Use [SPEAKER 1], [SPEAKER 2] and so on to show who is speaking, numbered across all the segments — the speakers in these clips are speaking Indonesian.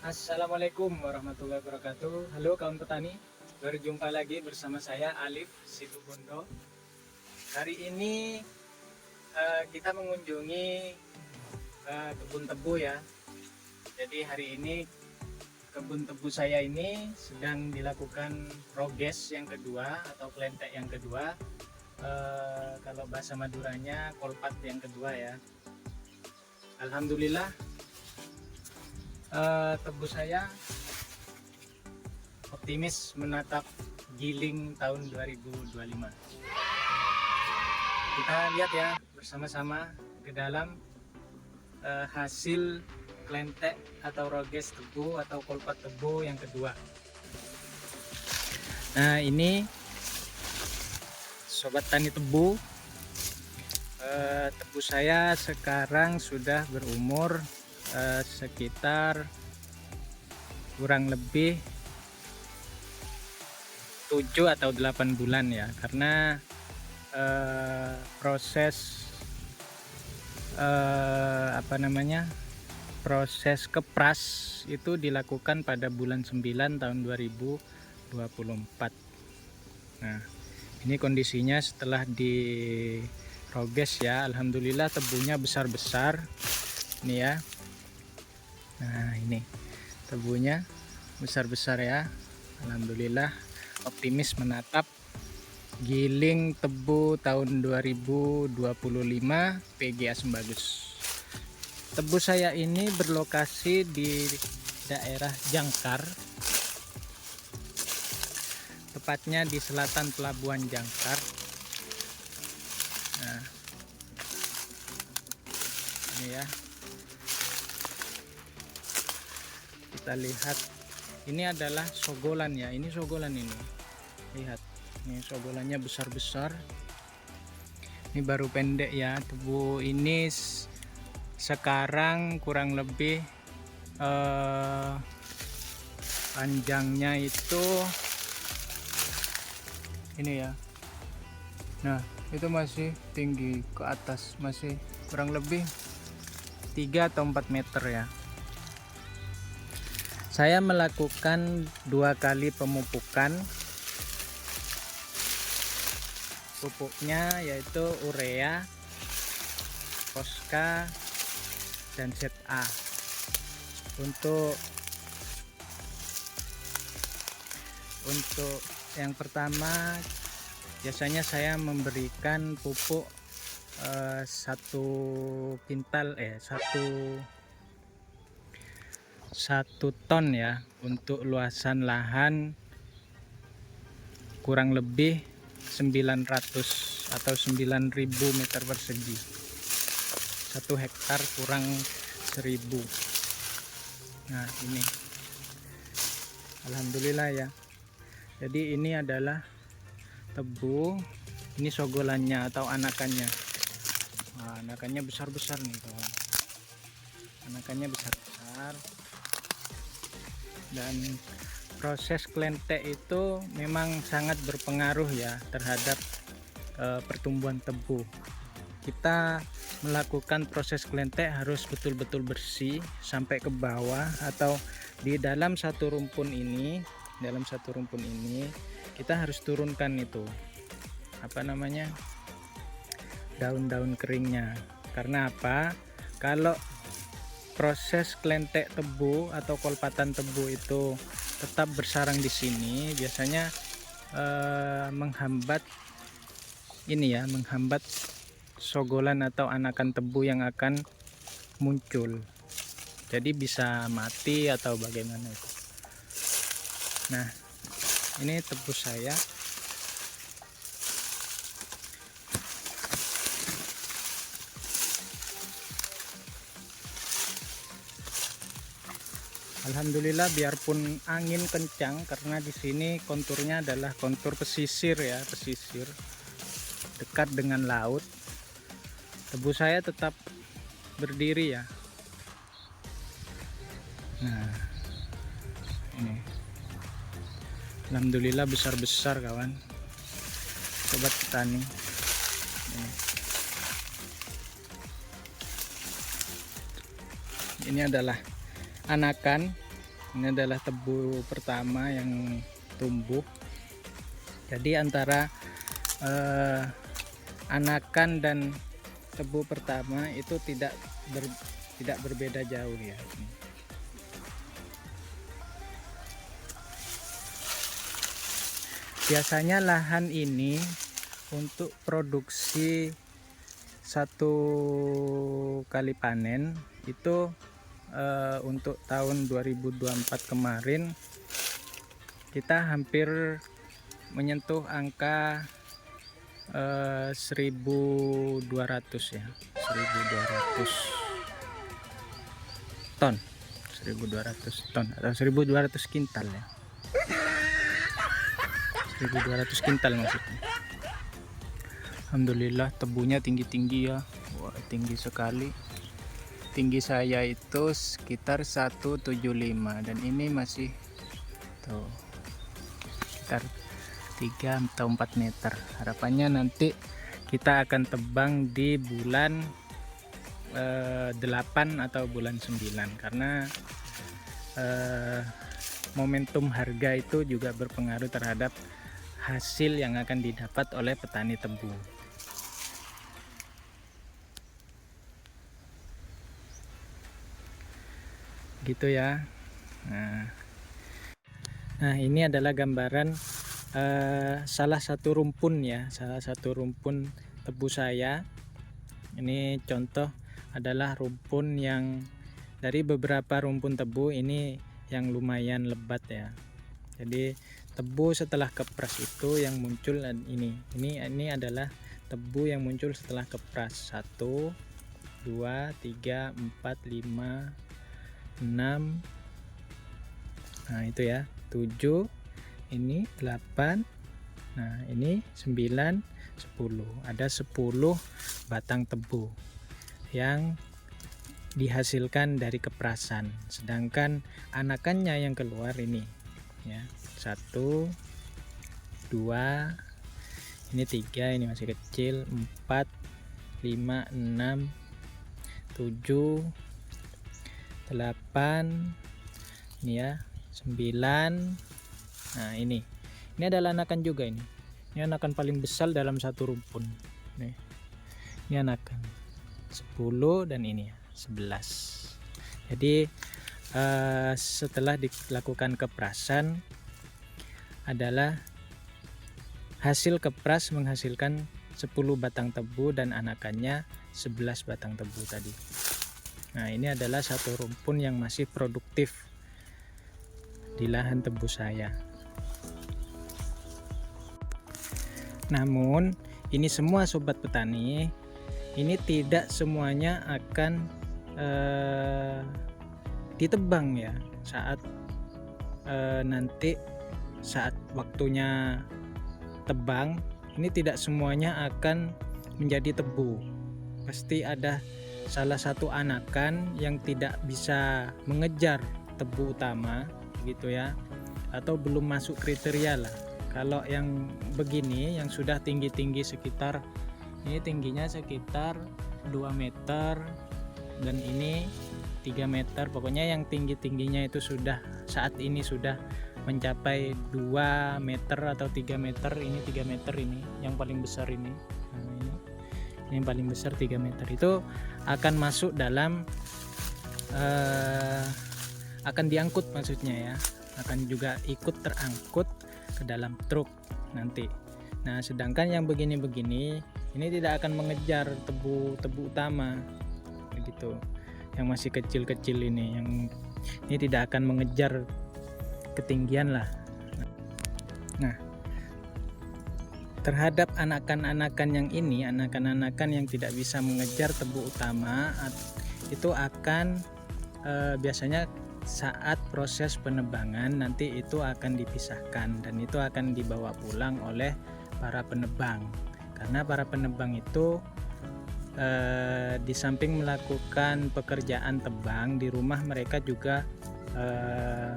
[SPEAKER 1] Assalamualaikum warahmatullahi wabarakatuh. Halo kawan petani, berjumpa lagi bersama saya Alif Situbondo. Hari ini kita mengunjungi kebun tebu ya. Jadi hari ini kebun tebu saya ini sedang dilakukan roges yang kedua atau klentek yang kedua. Kalau bahasa Maduranya kolpat yang kedua ya. Alhamdulillah tebu saya optimis menatap giling tahun 2025. Kita lihat ya bersama-sama ke dalam hasil klentek atau roges tebu atau kolpat tebu yang kedua. Nah ini sobat tani tebu, tebu saya sekarang sudah berumur sekitar kurang lebih 7 atau 8 bulan ya, karena proses proses kepras itu dilakukan pada bulan 9 tahun 2024. Nah ini kondisinya setelah di roges ya, alhamdulillah tebunya besar-besar ini ya. Nah ini tebunya besar-besar ya, alhamdulillah optimis menatap giling tebu tahun 2025 PGA Sembagus. Tebu saya ini berlokasi di daerah Jangkar, tepatnya di selatan Pelabuhan Jangkar. Nah ini ya, kita lihat ini adalah sogolan ya, ini sogolan ini, lihat ini sogolannya besar-besar. Ini baru pendek ya, tebu ini sekarang kurang lebih panjangnya itu ini ya. Nah itu masih tinggi ke atas, masih kurang lebih 3 atau 4 meter ya. Saya melakukan 2 kali pemupukan. Pupuknya yaitu urea, Posca, dan ZA. Untuk yang pertama biasanya saya memberikan pupuk 1 ton ya, untuk luasan lahan kurang lebih 900 atau 9.000 meter persegi, 1 hektar kurang 1.000. Nah ini alhamdulillah ya, jadi ini adalah tebu, ini sogolannya atau anakannya. Nah, anakannya besar-besar nih kawan, anakannya besar-besar. Dan proses klentek itu memang sangat berpengaruh ya terhadap pertumbuhan tebu. Kita melakukan proses klentek harus betul-betul bersih sampai ke bawah, atau di dalam satu rumpun ini kita harus turunkan itu daun-daun keringnya. Karena apa? Kalau proses klentek tebu atau kolpatan tebu itu tetap bersarang di sini, biasanya menghambat sogolan atau anakan tebu yang akan muncul, jadi bisa mati atau bagaimana itu. Nah ini tebu saya alhamdulillah, biarpun angin kencang, karena di sini konturnya adalah kontur pesisir ya, pesisir dekat dengan laut, tebu saya tetap berdiri ya. Nah ini alhamdulillah besar-besar kawan sobat petani. Ini adalah anakan Ini adalah tebu pertama yang tumbuh. Jadi antara anakan dan tebu pertama itu tidak berbeda jauh ya. Biasanya lahan ini untuk produksi satu kali panen itu untuk tahun 2024 kemarin kita hampir menyentuh angka 1.200 ya, 1.200 ton, 1.200 ton atau 1.200 kintal ya, 1.200 kintal maksudnya. Alhamdulillah tebunya tinggi-tinggi ya. Wah, tinggi sekali. Tinggi saya itu sekitar 175 dan ini masih tuh sekitar 3 atau 4 meter. Harapannya nanti kita akan tebang di bulan 8 atau bulan 9 karena momentum harga itu juga berpengaruh terhadap hasil yang akan didapat oleh petani tebu. Gitu ya. Nah ini adalah gambaran salah satu rumpun ya, salah satu rumpun tebu saya. Ini contoh adalah rumpun yang dari beberapa rumpun tebu ini yang lumayan lebat ya. Jadi tebu setelah kepras itu yang muncul ini adalah tebu yang muncul setelah kepras. 1 2 3 4 5 6, nah itu ya, 7, ini 8, nah ini 9, 10. Ada 10 batang tebu yang dihasilkan dari keprasan, sedangkan anakannya yang keluar ini ya, 1 2, ini 3, ini masih kecil, 4 5 6 7 8, ini ya, 9. Nah ini adalah anakan juga ini anakan paling besar dalam satu rumpun nih. Ini anakan 10 dan ini ya 11. Jadi setelah dilakukan keprasan adalah hasil kepras menghasilkan 10 batang tebu dan anakannya 11 batang tebu tadi. Nah ini adalah satu rumpun yang masih produktif di lahan tebu saya. Namun ini semua sobat petani, ini tidak semuanya akan ditebang ya saat nanti saat waktunya tebang. Ini tidak semuanya akan menjadi tebu, pasti ada salah satu anakan yang tidak bisa mengejar tebu utama gitu ya, atau belum masuk kriteria lah. Kalau yang begini yang sudah tinggi-tinggi sekitar, ini tingginya sekitar 2 meter dan ini 3 meter, pokoknya yang tinggi-tingginya itu sudah saat ini sudah mencapai 2 meter atau 3 meter. Ini 3 meter, ini yang paling besar ini. Nah, ini yang paling besar 3 meter itu akan masuk dalam akan diangkut maksudnya ya, akan juga ikut terangkut ke dalam truk nanti. Nah sedangkan yang begini-begini ini tidak akan mengejar tebu utama begitu, yang masih kecil-kecil ini, yang ini tidak akan mengejar ketinggian lah. Nah terhadap anakan-anakan yang ini, anakan-anakan yang tidak bisa mengejar tebu utama itu akan biasanya saat proses penebangan nanti itu akan dipisahkan dan itu akan dibawa pulang oleh para penebang, karena para penebang itu di samping melakukan pekerjaan tebang di rumah mereka juga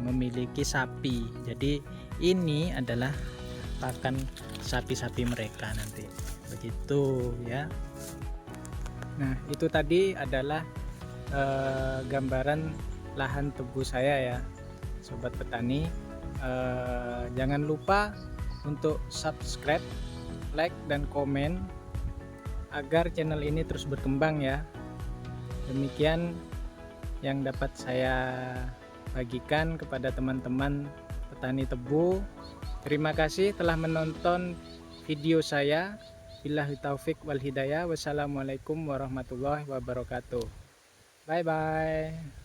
[SPEAKER 1] memiliki sapi. Jadi ini adalah pakan sapi-sapi mereka nanti begitu ya. Nah itu tadi adalah gambaran lahan tebu saya ya. sobat petani. Jangan lupa untuk subscribe, like dan komen agar channel ini terus berkembang ya. Demikian yang dapat saya bagikan kepada teman-teman petani tebu. Terima kasih telah menonton video saya. Billahi taufik wal hidayah. Wassalamualaikum warahmatullahi wabarakatuh. Bye bye.